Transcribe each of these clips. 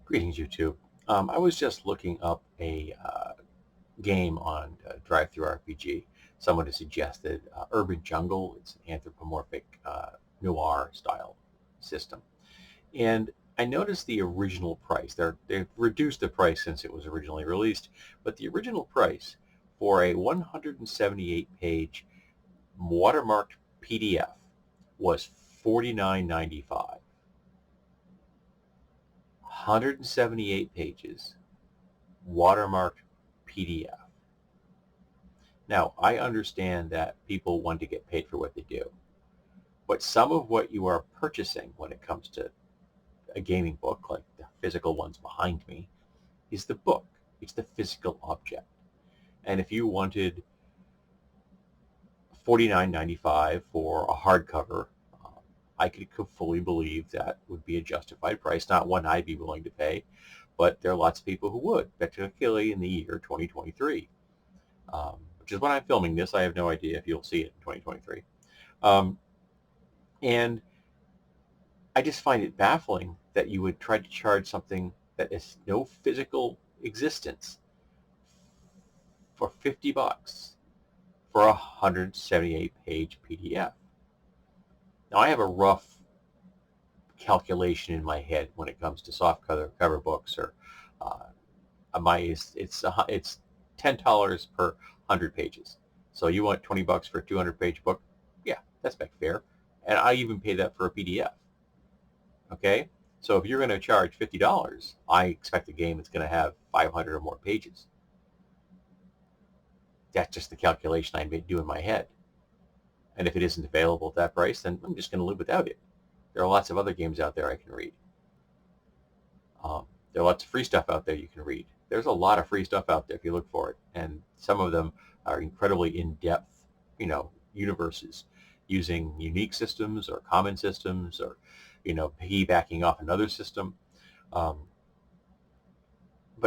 Greetings, YouTube. I was just looking up a game on Drive-Thru RPG. Someone has suggested Urban Jungle. It's an anthropomorphic noir style system. And I noticed the original price. They've reduced the price since it was originally released, but the original price for a 178-page watermarked PDF was $49.95. 178 pages, watermarked PDF. Now, I understand that people want to get paid for what they do, but some of what you are purchasing when it comes to a gaming book, like the physical ones behind me, is the book. It's the physical object. And if you wanted $49.95 for a hardcover, I could fully believe that would be a justified price, not one I'd be willing to pay, but there are lots of people who would, particularly in the year 2023, which is when I'm filming this. I have no idea if you'll see it in 2023. And I just find it baffling that you would try to charge something that has no physical existence for $50 for a 178-page PDF. Now, I have a rough calculation in my head when it comes to soft cover books, or it's $10 per 100 pages. So you want $20 for a 200-page book? Yeah, that's back fair. And I even pay that for a PDF. Okay, so if you're going to charge $50, I expect a game that's going to have 500 or more pages. That's just the calculation I do in my head. And if it isn't available at that price, then I'm just going to live without it. There are lots of other games out there I can read. There are lots of free stuff out there you can read. There's a lot of free stuff out there if you look for it, and some of them are incredibly in-depth, universes using unique systems or common systems, or piggybacking off another system. But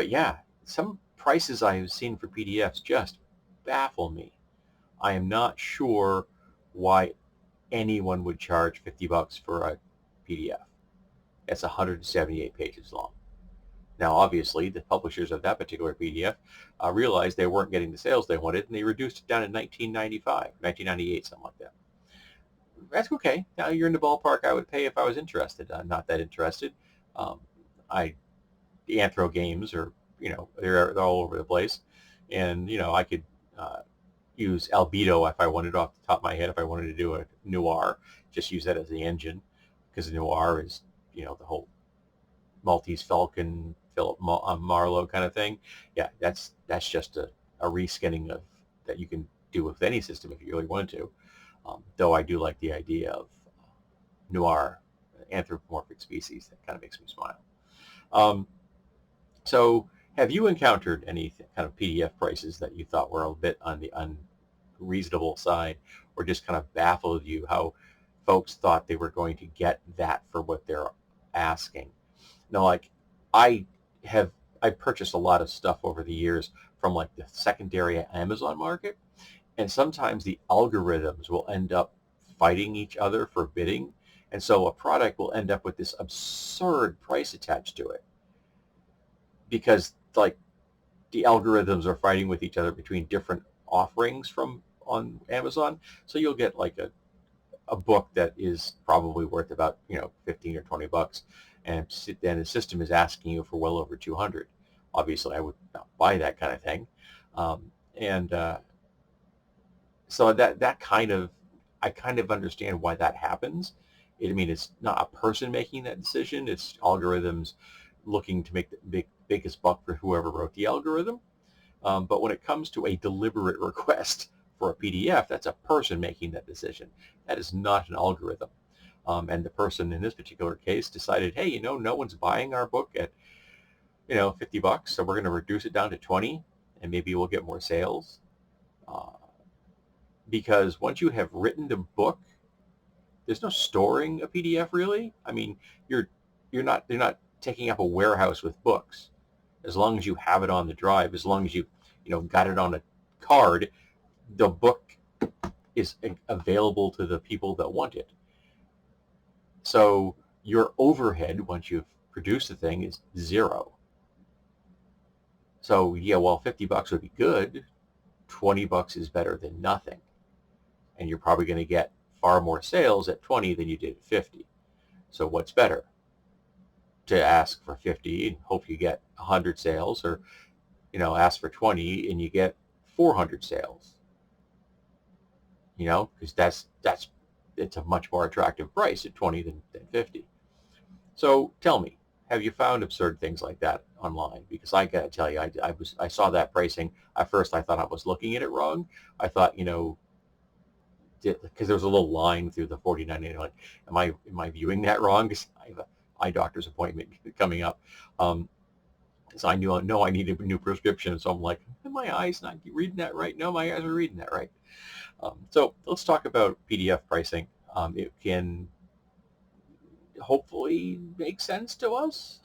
yeah, some prices I have seen for PDFs just baffle me. I am not sure why anyone would charge $50 for a PDF. It's 178 pages long. Now, obviously, the publishers of that particular PDF realized they weren't getting the sales they wanted, and they reduced it down to $19.95, $19.98, something like that. That's okay. Now you're in the ballpark I would pay if I was interested. I'm not that interested. The Anthro games are, they're all over the place, and I could use Albedo if I wanted, off the top of my head. If I wanted to do a noir, just use that as the engine, because noir is, the whole Maltese Falcon, Philip Marlowe kind of thing. Yeah, that's just a reskinning of that you can do with any system if you really want to. Though I do like the idea of noir, anthropomorphic species. That kind of makes me smile. So have you encountered any kind of PDF prices that you thought were a bit on the unreasonable side, or just kind of baffled you how folks thought they were going to get that for what they're asking? Now, like, I purchased a lot of stuff over the years from like the secondary Amazon market, and sometimes the algorithms will end up fighting each other for bidding, and so a product will end up with this absurd price attached to it because, like, the algorithms are fighting with each other between different offerings on Amazon. So you'll get like a book that is probably worth about 15 or 20 bucks, and then the system is asking you for well over 200. Obviously, I would not buy that kind of thing, so that kind of, I kind of understand why that happens. I mean, it's not a person making that decision. It's algorithms looking to make the biggest buck for whoever wrote the algorithm. But when it comes to a deliberate request for a PDF, that's a person making that decision. That is not an algorithm. And the person in this particular case decided, hey, no one's buying our book at, $50, so we're going to reduce it down to 20, and maybe we'll get more sales. Because once you have written the book, there's no storing a PDF really. I mean, you're not taking up a warehouse with books. As long as you have it on the drive, as long as you got it on a card, the book is available to the people that want it. So your overhead, once you've produce the thing is zero. So yeah, well, 50 bucks would be good. 20 bucks is better than nothing. And you're probably going to get far more sales at 20 than you did at 50. So what's better? To ask for 50 and hope you get 100 sales, or ask for 20 and you get 400 sales. Because it's a much more attractive price at 20 than 50. So tell me, have you found absurd things like that online? Because I gotta tell you, I saw that pricing. At first, I thought I was looking at it wrong. I thought, because there was a little line through the 49.99. Like, am I viewing that wrong? Because I have an eye doctor's appointment coming up. So I know I needed a new prescription. So I'm like, am my eyes not reading that right? No, my eyes are reading that right. So let's talk about PDF pricing. It can hopefully make sense to us.